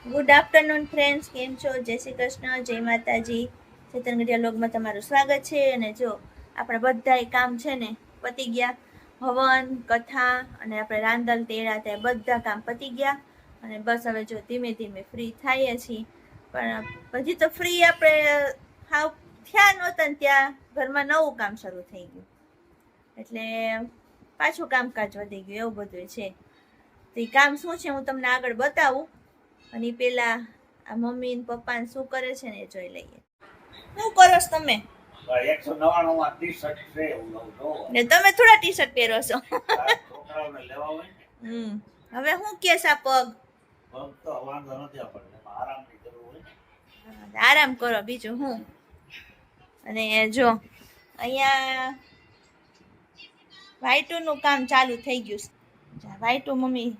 Good afternoon friends, કેમ છો? જય શ્રી કૃષ્ણ, જય માતાજી. ચેતન ગઢિયા લોગમાં તમારું સ્વાગત છે. અને જો આપણા બધા કામ છે ને પતી ગયા. હવન, કથા અને આપણે રાંધલ તેડા ત્યાં બધા કામ પતી ગયા. અને બસ હવે જો ધીમે ધીમે ફ્રી થઈએ છીએ. પણ હજી તો ફ્રી આપણે હાવ થયા નહોતા ને ત્યાં ઘરમાં નવું કામ શરૂ થઈ ગયું, એટલે પાછું કામકાજ વધી ગયું, એવું બધું છે. તો એ કામ શું છે હું તમને આગળ બતાવું, અને પેલા આ મમ્મી ને પપ્પા ને શું કરે છે ને એ જોઈ લઈએ. શું કરો છો તમે? 199 માં ટી-શર્ટ છે ને તમે થોડા ટી-શર્ટ પહેરો છો. છોકરાઓને લેવા હોય ને. હવે હું કેસ આ પગ તો વાંધો નથી, આપણને આરામની જરૂર હોય. આરામ કરો, બીજું હું. અને જો અહીંયા વાઈટું નું કામ ચાલુ થઈ ગયું છે. વાઈટું મમ્મી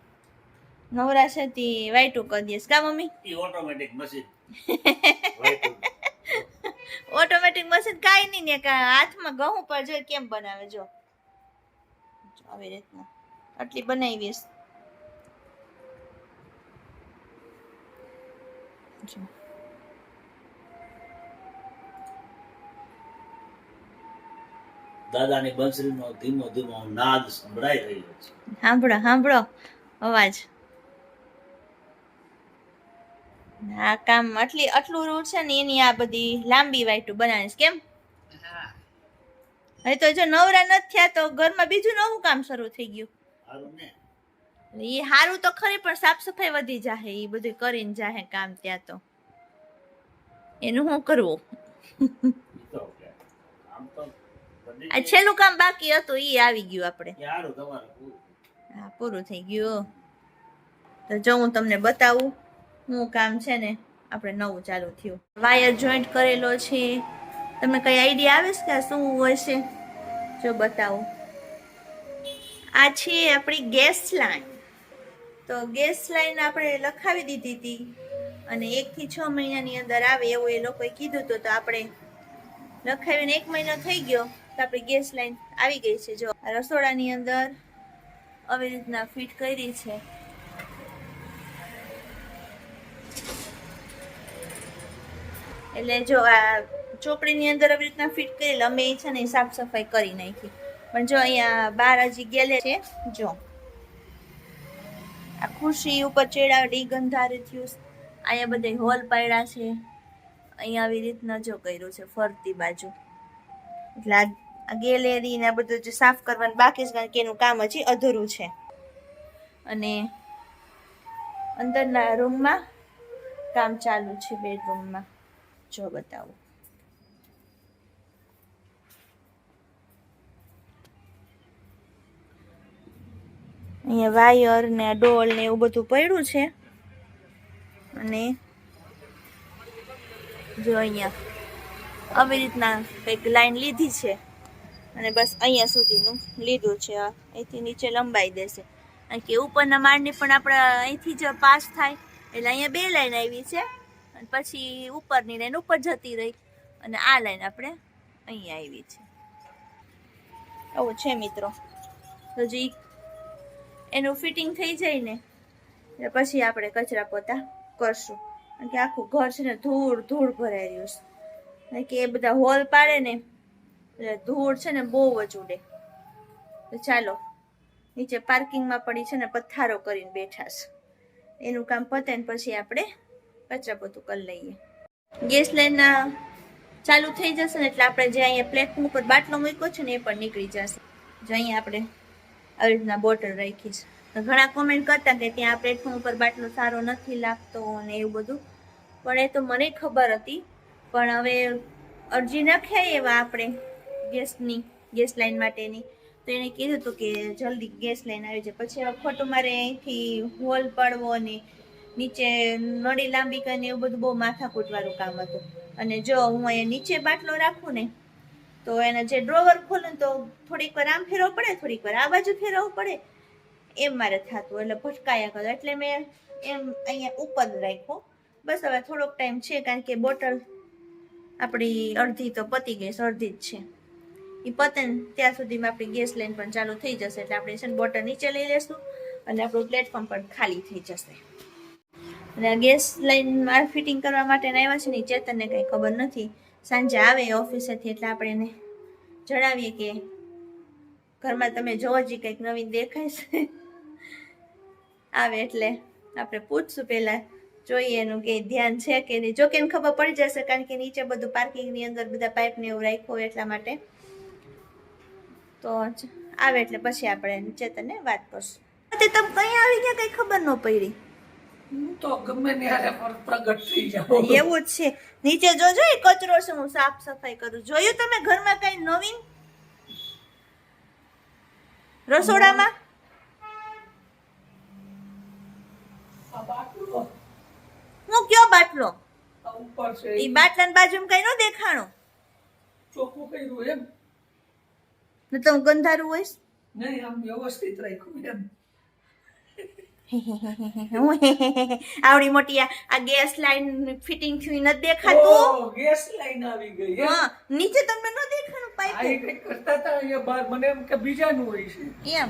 નવરા છે તે વાઈટું કરી દઈશ કા મમ્મી? ઈ ઓટોમેટિક મશીન. ઓટોમેટિક મશીન કાઈ નહીં ને હાથમાં ઘઉં પર જોઈ કેમ બનાવે. જો આવી રીતના આટલી બનાવીશ. દાદાની બંસરીનો ધીમો ધીમો નાદ સંભળાઈ રહ્યો છે. સાંભળો સાંભળો અવાજ. આ કામ આટલું રૂટ છે ને એની આ બધી લાંબી વાઈટું બનાવીશ. કેમ? હવે તો જો નવરા નથી થયા તો ઘરમાં બીજું નવું કામ શરૂ થઈ ગયું. એ સારું તો ખરી, પણ સાફ સફાઈ વધી જાહે. એ બધું કરીને જાહે કામ ત્યાં તો એનું શું કરવું. આ છેલ્લું કામ બાકી હતું એ આવી ગયું આપણે. હા, પૂરું થઈ ગયું. તો જો હું તમને બતાવું શું કામ છે ને આપણે નવું ચાલુ થયું. વાયર જોઈન્ટ કરેલો છે. તમને કઈ આઈડિયા આવે છે કે શું હોય છે? જો બતાવું. આ છે આપણી ગેસ લાઈન. તો ગેસ લાઈન આપણે લખાવી દીધી હતી અને 1 થી 6 મહિનાની અંદર આવે એવું એ લોકોએ કીધું હતું. તો આપણે લખાવીને 1 મહિનો થઈ ગયો તો આપણી ગેસ લાઈન આવી ગઈ છે. જો રસોડાની અંદર આવી રીતના ફિટ કરી છે. એટલે જો આ ચોપડીની અંદર આવી રીતના ફિટ કરેલ. અમે છે ને સાફ સફાઈ કરી નાખી. પણ જો અહીંયા બહાર હજી ગેલે છે. જો આ ખુરશી ઉપર ચેડાવડી ગંધારે થયું. અહીંયા બધે હોલ પાડ્યા છે. અહીંયા આવી રીતના જો કર્યું છે ફરતી બાજુ. એટલે આ ગેલેરી ને આ બધું જે સાફ કરવાનું બાકી છે, કારણ કે એનું કામ હજી અધૂરું છે. અને અંદરના રૂમમાં કામ ચાલુ છે, બેડરૂમમાં. જો બતાવું. અહીંયા વાયર ને ડોલ ને એવું બધું પડ્યું છે. અને જો અહીંયા આવી રીતના કંઈક લાઈન લીધી છે અને બસ અહીંયા સુધીનું લીધું છે. અહીંથી નીચે લંબાઈ દેશે, કારણ કે ઉપરના માળની પણ આપણે અહીંથી જ પાસ થાય. એટલે અહીંયા 2 લાઈન આવી છે અને પછી ઉપરની લાઈન ઉપર જતી રહી અને આ લાઈન આપણે અહીંયા આવી છે. આવું છે મિત્રો. તો જે એનું ફિટિંગ થઈ જાય ને એટલે પછી આપણે કચરા પોતા કરશું, કારણ કે આખું ઘર છે ને ધૂળ ધૂળ ભરાઈ રહ્યું છે. કારણ કે એ બધા હોલ પાડે ને એટલે ધૂળ છે ને બહુ જ ઉડે. તો ચાલો, નીચે પાર્કિંગમાં પડી છે ને પથ્થારો કરીને બેઠા છે. એનું કામ પતે ને પછી આપણે કચરા પોતું કરી લઈએ. ગેસ લાઈનના ચાલુ થઈ જશે ને એટલે આપણે જે અહીંયા પ્લેટફોર્મ ઉપર બાટલો મૂક્યો છે ને એ પણ નીકળી જશે. જો અહીંયા આપણે આવી રીતના બોટલ રાખી છે. તો ઘણા કોમેન્ટ કરતા કે ત્યાં પ્લેટફોર્મ ઉપર બાટલો સારો નથી લાગતો ને એવું બધું. પણ એ તો મને ખબર હતી, પણ હવે અરજી નાખ્યા એવા આપણે ગેસ લાઈન માટેની, તો એને કીધું હતું કે જલ્દી ગેસ લાઈન આવી જાય. પછી હવે ખોટું મારે અહીંથી હોલ પાડવો ને નીચે નળી લાંબી કરીને એવું બધું બહુ માથાકૂટવાળું કામ હતું. અને જો હું અહીંયા નીચે બાટલો રાખું ને તો એના જે ડ્રોવર ખોલું તો થોડીક વાર આમ ફેરવવું પડે, થોડીક વાર આ બાજુ ફેરવવું પડે, એમ મારે થતું. એટલે ભટકાયા કરો. એટલે મેં એમ અહીંયા ઉપર રાખ્યો. બસ હવે થોડોક ટાઈમ છે, કારણ કે બોટલ આપણી અડધી તો પતી ગઈ, અડધી જ છે. એ પતે ને ત્યાં સુધીમાં આપણી ગેસ લાઈન પણ ચાલુ થઈ જશે. એટલે આપણે છે ને બોટલ નીચે લઈ લેશું અને આપણું પ્લેટફોર્મ પણ ખાલી થઈ જશે. અને આ ગેસ લાઈન આ ફિટિંગ કરવા માટે આવ્યા છે ને ચેતનને કંઈ ખબર નથી. સાંજે આવે ઓફિસેથી એટલે આપણે એને જણાવીએ કે ઘરમાં તમે જોવો જ કંઈક નવીન દેખાય છે. આવે એટલે આપણે પૂછશું પહેલાં, જોઈએ એનું કે ધ્યાન છે કે નહીં. જો કે એને ખબર પડી જશે કારણ કે નીચે બધું પાર્કિંગની અંદર બધા પાઇપને એવું રાખ્યું હોય એટલા માટે. તો આવે એટલે પછી આપણે ચેતનને વાત કરશું. તે તમે કઈ આવી ગયા કઈ ખબર ન પડી. હું તો ગમે ત્યારે પ્રગટ થઈ જાઉં. એવું જ છે. નીચે જોજો એ કચરો છે, હું સાફ સફાઈ કરું. જોયું તમે ઘરમાં કઈ નવીન રસોડામાં? આ બાટલો હું કયો બાટલો? આ ઉપર છે એ બાટલાની બાજુમાં કઈ ન દેખાણો ચોખ્ખું કર્યું એમ ને તમે ગંધારું હોઈશ. નહીં, આમ વ્યવસ્થિત રાખ્યું એમ. આવડી મોટી આ ગેસ લાઈન ફિટિંગ થયું નથી દેખાતું? ઓહ, ગેસ લાઈન આવી ગઈ એમ. હા, નીચે તમને ન દેખાણું આ પાઇપ? એ કંઈક કરતા હતા અહીંયા બહાર, મને એમ કે બીજાનું હોય છે. એમ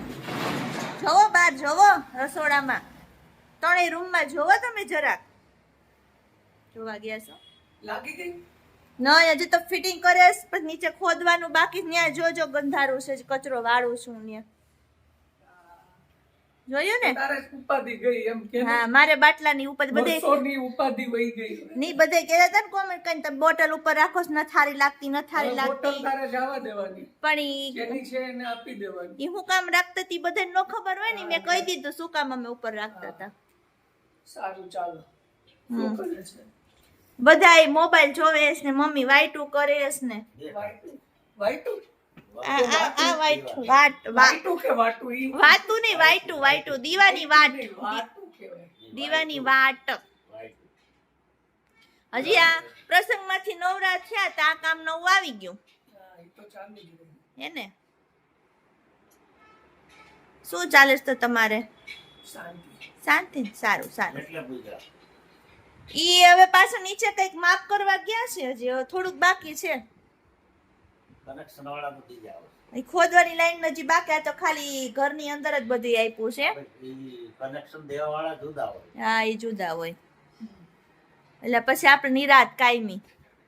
જોવો બાર, જોવો રસોડામાં, ત્રણેય રૂમમાં જોવો તમે જરાક. જોવા ગયા છો? લાગી ગઈ. નહીં, હજી તો ફિટિંગ કરે છે, પણ નીચે ખોદવાનું બાકી. ત્યાં જોજો ગંધારું છે, કચરો વાળું છું ત્યાં. જોયું ને? તારે જ ઉપાધિ ગઈ એમ કે હા, મારે બાટલાની ઉપર બધે વર્ષોની ઉપાધિ વહી ગઈ. નહીં, બધે કહેતા હતા ને કોમેન્ટ કરીને તમે બોટલ ઉપર રાખો છો, નથારી લાગતી નથારી હવે બોટલ લાગતી. તારે જવા દેવાની, પણ જેની છે એને આપી દેવાની. ઈ હું કામ રાખતા હતી બધાને ન ખબર હોય ને, મેં કહી દીધું શું કામ અમે ઉપર રાખતા હતા. સારું, ચાલો. શું કરે છે? બધા મોબાઈલ જોવે છે ને મમ્મી વાઈટું કરે છે ને. વાઈટું? વાઈટું? આ વાઈટું વાટું વાઈટું કે વાટું? ઈ વાતું નહીં, વાઈટું વાઈટું દીવાની વાટ, વાટું કહેવાય. દીવાની વાટ. હજી આ પ્રસંગમાંથી નવરા થયા તો આ કામ નવું આવી ગયું હા, ઈ તો ચાલુ જ રહે. હે ને? શું ચાલે છે તો તમારે? શાંતિ. શાંતિ? સારું સારું. એટલે પૂજા ઈ હવે પાછું નીચે કઈક માપ કરવા ગયા છે, હજી હવે થોડુંક બાકી છે. કનેક્શન વાળા બધી જાવ ઈ ખોદવાની લાઈન હજી બાકી. આ તો ખાલી ઘરની અંદર જ બધું આપ્યું છે. કનેક્શન દેવા વાળા જુદા હોય. હા, એ જુદા હોય એટલે પછી આપણે નિરાત કાયમી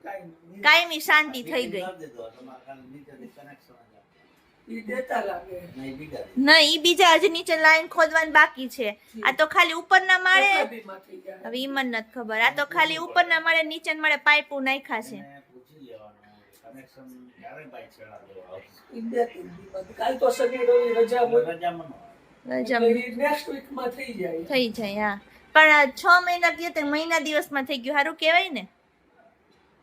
કાંઈ નહીં. કાયમી શાંતિ થઈ ગઈ. કરી દીધો, તમારે ખાલી નીચેથી connection જ આપે. ઈ દેતા લાગે. નહીં, બીજા દે. નહીં, ઈ બીજા હજી નીચે લાઈન ખોદવાની બાકી છે. આ તો ખાલી ઉપરના માળે, કેટલા દીમાં થઈ ગયા? હવે ઈ મને નથી ખબર. આ તો ખાલી ઉપરના માળે નીચેના માળે પાઇપો નાખ્યા છે. એને પૂછી લેવાનું, connection ક્યારે ભાઈ છેડા દેવા આવશે? ઈ 2-3 દીમાં. કાલ તો શનિ રવિ રજા હોય. રજામાં ન હોય. રજા એટલે ઈ next week માં થઈ જાય. થઈ જાય. હા, પણ આ 6 મહિના ગયા તો મહિના દિવસમાં થઈ ગયું. સારું કહેવાય ને?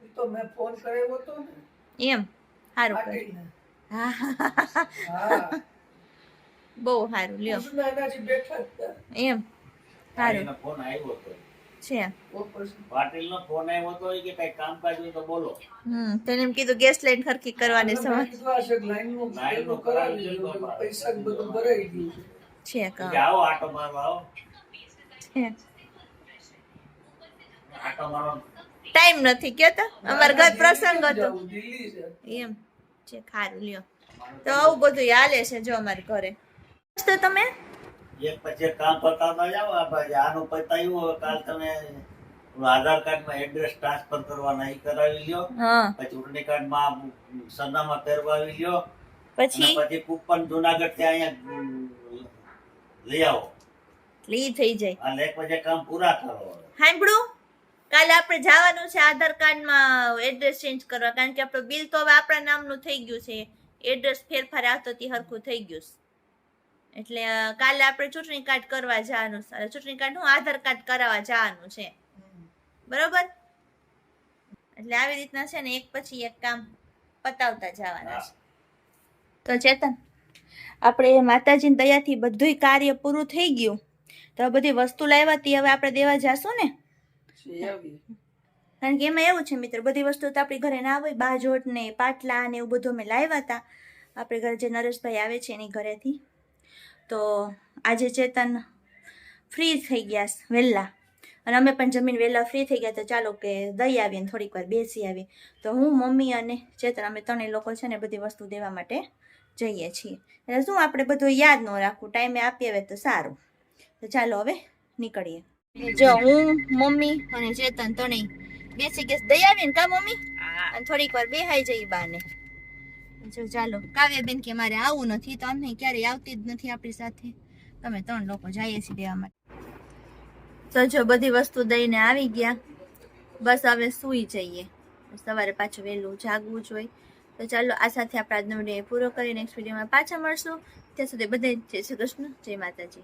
ઈ તો મેં ફોન કરાવ્યો હતો ને એમ સારું કહેવાય. પાટીલને. હા, હા, બહુ સારું. લ્યો કૃષ્ણ એનાથી બેઠા જ હતા. એમ સારું એનો ફોન આવ્યો હતો. છે. તો પછી પાટીલનો ફોન આવ્યો હતો કે કઈ કામકાજ હોય તો બોલો. તેને એમ કીધું ગેસ લાઈન ખરખી કરવાની મેં સમજ કીધું આ છે કે લાઈનનું પેલું કરાવી દીધું, પૈસા ને બધું ભરાઈ ગયું છે. છે. કે કાં આવો આટો મારવા આવો. છે. આટો મારવા ટાઈમ નથી કેતા, અમારા ઘર પ્રસંગ હતો જાવું, દિલ્હી છે. એમ છે. ખારું લ્યો. તો આવું બધું હાલે છે જો અમારે ઘરે. તો તમે એક પછી એક કામ પતાવતા જાઓ. આ ભાઈ આનું પતાવ્યું, હવે કાલ તમે આધાર કાર્ડમાં એડ્રેસ ટ્રાન્સફર કરવાના એ કરાવી લ્યો. હા, પછી ચૂંટણી કાર્ડમાં સરનામા ફેરવાવી લ્યો. પછી અને પછી કૂપન જુનાગઢ થી અહીંયા લઈ આવો. ઈ થઈ જાય. અને એક પછી કામ પૂરા કરો. સાંભળું, કાલે આપણે જવાનું છે આધાર કાર્ડમાં એડ્રેસ ચેન્જ કરવા, કારણ કે આપણું બિલ તો હવે આપણા નામનું થઈ ગયું છે. એડ્રેસ ફેરફાર આવતો તે હરખું થઈ ગયું છે. એટલે કાલે આપણે ચૂંટણી કાર્ડ કરવા જવાનું છે. ચૂંટણી કાર્ડ હું આધાર કાર્ડ કરાવવા જવાનું છે. બરોબર? એટલે આવી રીતના છે ને એક પછી એક કામ પતાવતા જવાના છે. તો ચેતન, આપણે માતાજીની દયાથી બધુંય કાર્ય પૂરું થઈ ગયું. તો આ બધી વસ્તુ લાવ્યા હતી, હવે આપણે દેવા જાશું ને? છે આવી. કારણ કે એમાં એવું છે મિત્ર, બધી વસ્તુ તો આપણી ઘરે ના હોય. બાજોટ ને પાટલા ને એવું બધું અમે લાવ્યા હતા આપણે ઘરે, જે નરેશભાઈ આવે છે એની ઘરેથી. તો આજે ચેતન ફ્રી થઈ ગયા વહેલા, અને અમે પણ જમીન વહેલા ફ્રી થઈ ગયા. તો ચાલો કે દઈ આવીએ ને થોડીક વાર બેસી આવીએ. તો હું, મમ્મી અને ચેતન અમે ત્રણેય લોકો છે ને બધી વસ્તુ દેવા માટે જઈએ છીએ. એટલે શું આપણે બધું યાદ ન રાખવું, ટાઈમે આપી આવે તો સારું. તો ચાલો હવે નીકળીએ. જો હું મમ્મી અને ચેતન ત્રણેય બેસી ગેસ દઈ આવી ને કા મમ્મી અને થોડીક વાર બેહાઈ જઈ બાને. જો ચાલો કાવ્યાબેન કે મારે આવું નથી તો અમને ક્યારેય આવતી જ નથી આપણી સાથે. તમે 3 લોકો જઈએ છીએ દેવા માટે. તો જો બધી વસ્તુ દઈને આવી ગયા, બસ હવે સૂઈ જઈએ. સવારે પાછું વહેલું જાગવું જોઈએ. તો ચાલો આ સાથે આપણે આજનો વિડીયો પૂરો કરી નેક્સ્ટ વિડીયોમાં પાછા મળશું. ત્યાં સુધી બધે જય શ્રી કૃષ્ણ, જય માતાજી.